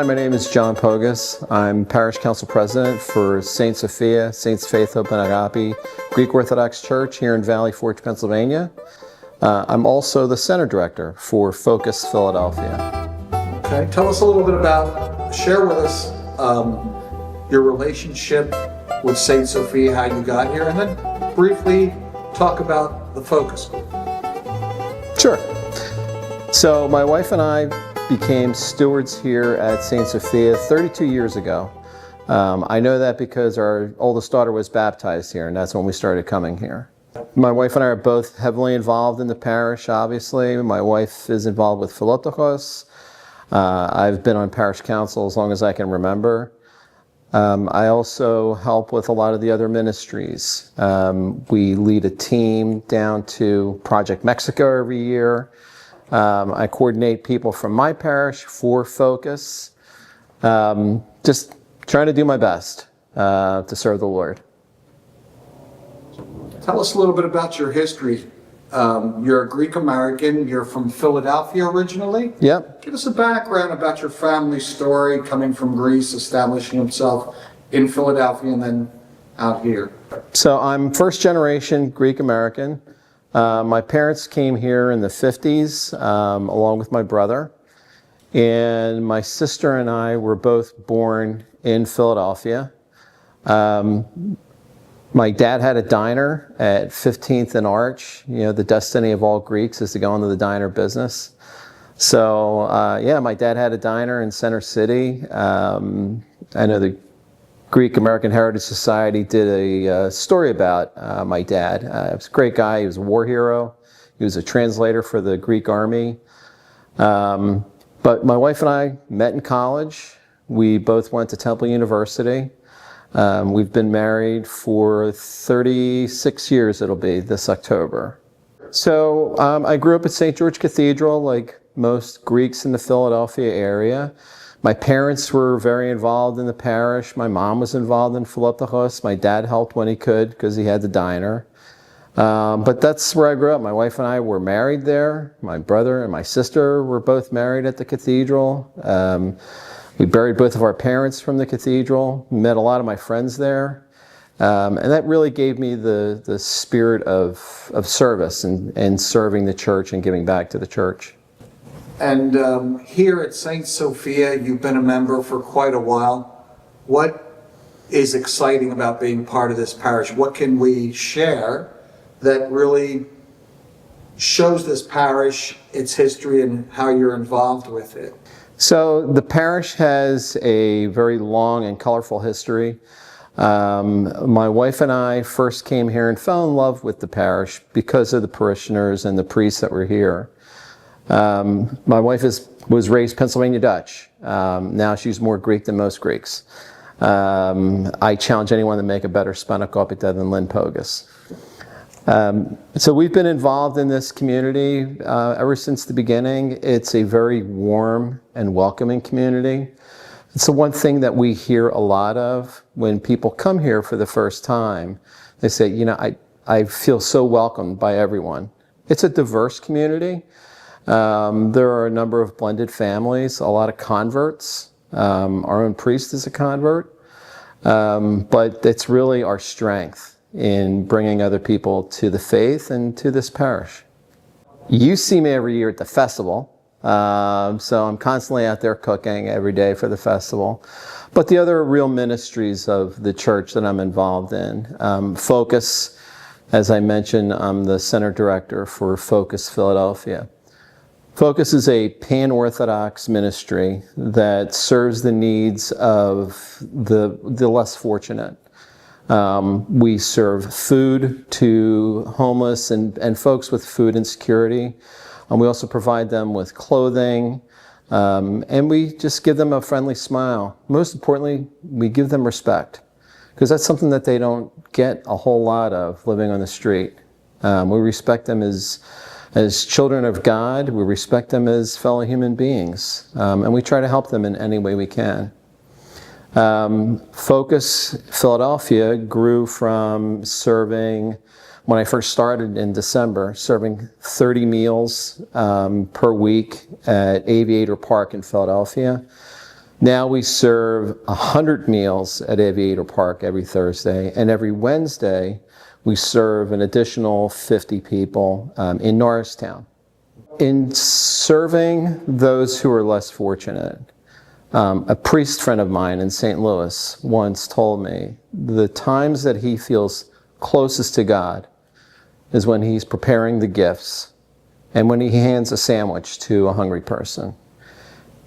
Hi, my name is John Pogas. I'm Parish Council President for St. Sophia, Saints Faith, Hope, and Agape Greek Orthodox Church here in Valley Forge, Pennsylvania. I'm also the Center Director for Focus Philadelphia. Okay, tell us a little bit about, share with us your relationship with St. Sophia, how you got here, and then briefly talk about the Focus Group. Sure. So my wife and I became stewards here at St. Sophia 32 years ago. I know that because our oldest daughter was baptized here, and that's when we started coming here. My wife and I are both heavily involved in the parish, obviously. My wife is involved with Philotochos. I've been on parish council as long as I can remember. I also help with a lot of the other ministries. We lead a team down to Project Mexico every year. I coordinate people from my parish for Focus. Just trying to do my best to serve the Lord. Tell us a little bit about your history. You're a Greek American. You're from Philadelphia originally. Yep. Give us a background about your family story, coming from Greece, establishing himself in Philadelphia, and then out here. So I'm first generation Greek American. My parents came here in the 50s along with my brother. And my sister and I were both born in Philadelphia. My dad had a diner at 15th and Arch. You know, the destiny of all Greeks is to go into the diner business. So, yeah, my dad had a diner in Center City. I know the Greek American Heritage Society did a story about my dad. He was a great guy. He was a war hero. He was a translator for the Greek army. But my wife and I met in college. We both went to Temple University. We've been married for 36 years, it'll be this October. So I grew up at St. George Cathedral, like most Greeks in the Philadelphia area. My parents were very involved in the parish. My mom was involved in Philotochos. My dad helped when he could because he had the diner. But that's where I grew up. My wife and I were married there. My brother and my sister were both married at the cathedral. We buried both of our parents from the cathedral. Met a lot of my friends there. And that really gave me the spirit of service and serving the church and giving back to the church. And here at St. Sophia, you've been a member for quite a while. What is exciting about being part of this parish? What can we share that really shows this parish, its history, and how you're involved with it? So the parish has a very long and colorful history. My wife and I first came here and fell in love with the parish because of the parishioners and the priests that were here. My wife was raised Pennsylvania Dutch. Now she's more Greek than most Greeks. I challenge anyone to make a better spanakopita than Lynn Pogas. So we've been involved in this community ever since the beginning. It's a very warm and welcoming community. It's the one thing that we hear a lot of when people come here for the first time. They say, you know, I feel so welcomed by everyone. It's a diverse community. There are a number of blended families, a lot of converts. Our own priest is a convert. But it's really our strength in bringing other people to the faith and to this parish. You see me every year at the festival. So I'm constantly out there cooking every day for the festival. But the other real ministries of the church that I'm involved in, Focus, as I mentioned, I'm the Center Director for Focus Philadelphia. Focus is a pan-Orthodox ministry that serves the needs of the less fortunate. We serve food to homeless and folks with food insecurity. We also provide them with clothing, and we just give them a friendly smile. Most importantly, we give them respect, because that's something that they don't get a whole lot of living on the street. We respect them as children of God. We respect them as fellow human beings, and we try to help them in any way we can. Focus Philadelphia grew from serving, when I first started in December, serving 30 meals per week at Aviator Park in Philadelphia, Now we serve 100 meals at Aviator Park every Thursday, and every Wednesday we serve an additional 50 people in Norristown. In serving those who are less fortunate, a priest friend of mine in St. Louis once told me the times that he feels closest to God is when he's preparing the gifts and when he hands a sandwich to a hungry person.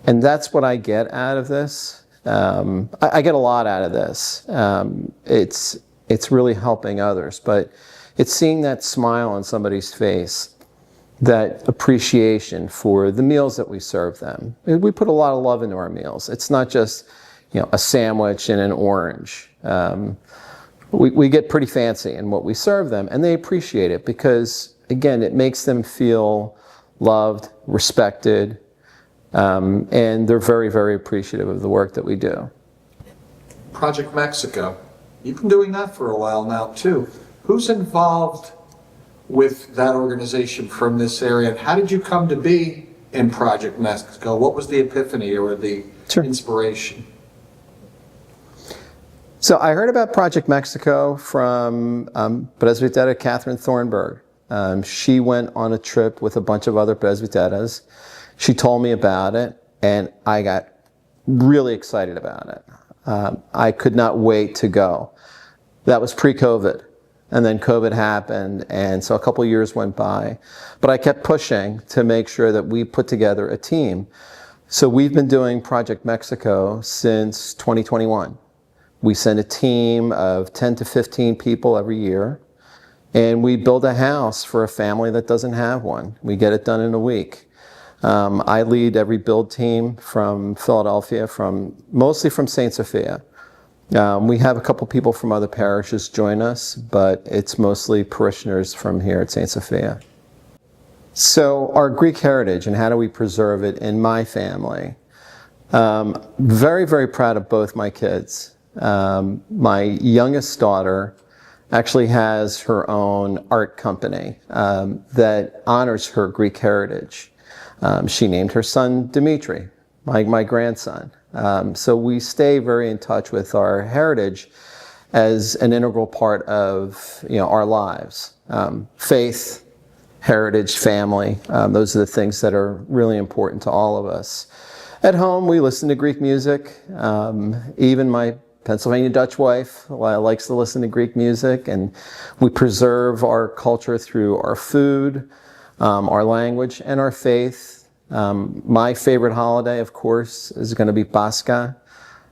And that's what I get out of this. I get a lot out of this. It's really helping others, but it's seeing that smile on somebody's face, that appreciation for the meals that we serve them. We put a lot of love into our meals. It's not just, a sandwich and an orange. We get pretty fancy in what we serve them, and they appreciate it because, again, it makes them feel loved, respected, and they're very, very appreciative of the work that we do. Project Mexico. You've been doing that for a while now, too. Who's involved with that organization from this area, and how did you come to be in Project Mexico? What was the epiphany or the inspiration? So I heard about Project Mexico from Presbytera Catherine Thornburg. She went on a trip with a bunch of other Presbyteras. She told me about it, and I got really excited about it. I could not wait to go. That was pre-COVID, and then COVID happened, and so a couple years went by. But I kept pushing to make sure that we put together a team. So we've been doing Project Mexico since 2021. We send a team of 10 to 15 people every year, and we build a house for a family that doesn't have one. We get it done in a week. I lead every build team from Philadelphia, mostly from St. Sophia. We have a couple people from other parishes join us, but it's mostly parishioners from here at St. Sophia. So our Greek heritage and how do we preserve it in my family? Very, very proud of both my kids. My youngest daughter actually has her own art company that honors her Greek heritage. She named her son Dimitri, my grandson. So we stay very in touch with our heritage as an integral part of our lives. Faith, heritage, family, those are the things that are really important to all of us. At home, we listen to Greek music. Even my Pennsylvania Dutch wife likes to listen to Greek music, and we preserve our culture through our food, our language, and our faith. My favorite holiday, of course, is going to be Pascha.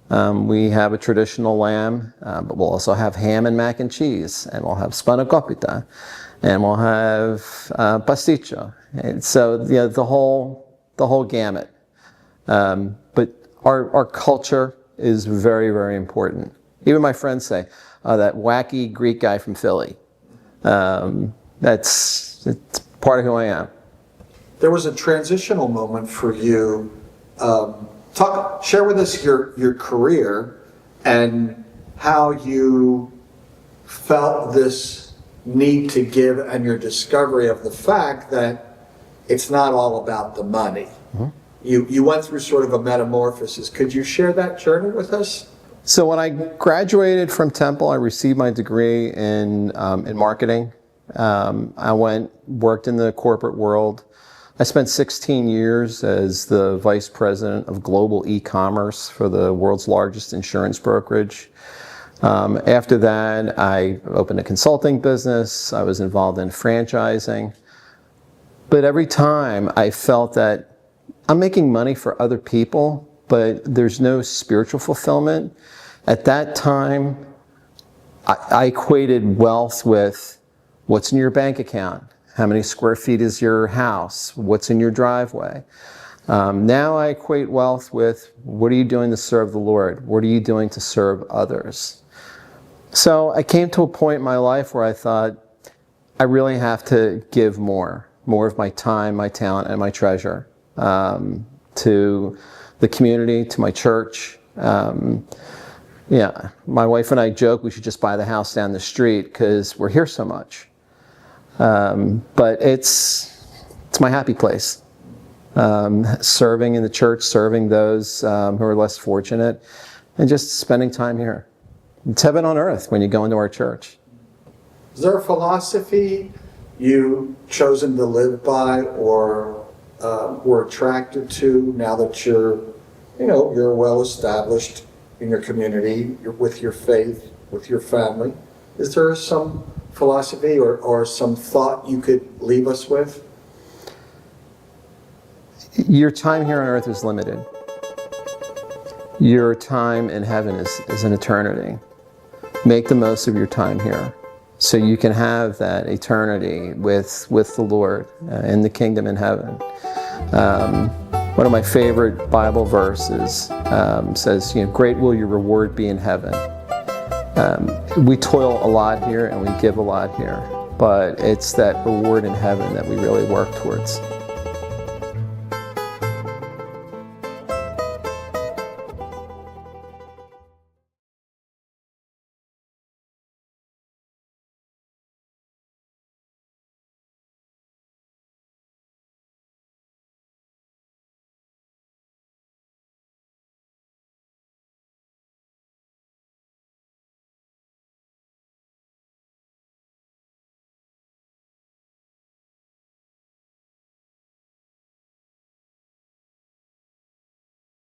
We have a traditional lamb, but we'll also have ham and mac and cheese, and we'll have spanakopita, and we'll have pasticcio. And so the whole gamut. But our culture is very, very important. Even my friends say, that wacky Greek guy from Philly. It's part of who I am. There was a transitional moment for you. Share with us your career and how you felt this need to give and your discovery of the fact that it's not all about the money. Mm-hmm. You went through sort of a metamorphosis. Could you share that journey with us? So when I graduated from Temple, I received my degree in marketing. I worked in the corporate world. I spent 16 years as the vice president of global e-commerce for the world's largest insurance brokerage. After that, I opened a consulting business. I was involved in franchising. But every time I felt that I'm making money for other people, but there's no spiritual fulfillment. At that time, I equated wealth with what's in your bank account. How many square feet is your house? What's in your driveway? Now I equate wealth with what are you doing to serve the Lord? What are you doing to serve others? So I came to a point in my life where I thought, I really have to give more of my time, my talent, and my treasure to the community, to my church. Yeah, my wife and I joke we should just buy the house down the street because we're here so much. But it's my happy place. serving in the church, serving those who are less fortunate, and just spending time here. It's heaven on earth when you go into our church. Is there a philosophy you've chosen to live by or were attracted to now that you're well established in your community, you're with your faith, with your family? Is there some philosophy or some thought you could leave us with? Your time here on earth is limited. Your time in heaven is an eternity. Make the most of your time here so you can have that eternity with the Lord in the kingdom in heaven. One of my favorite Bible verses says, great will your reward be in heaven. We toil a lot here and we give a lot here, but it's that reward in heaven that we really work towards.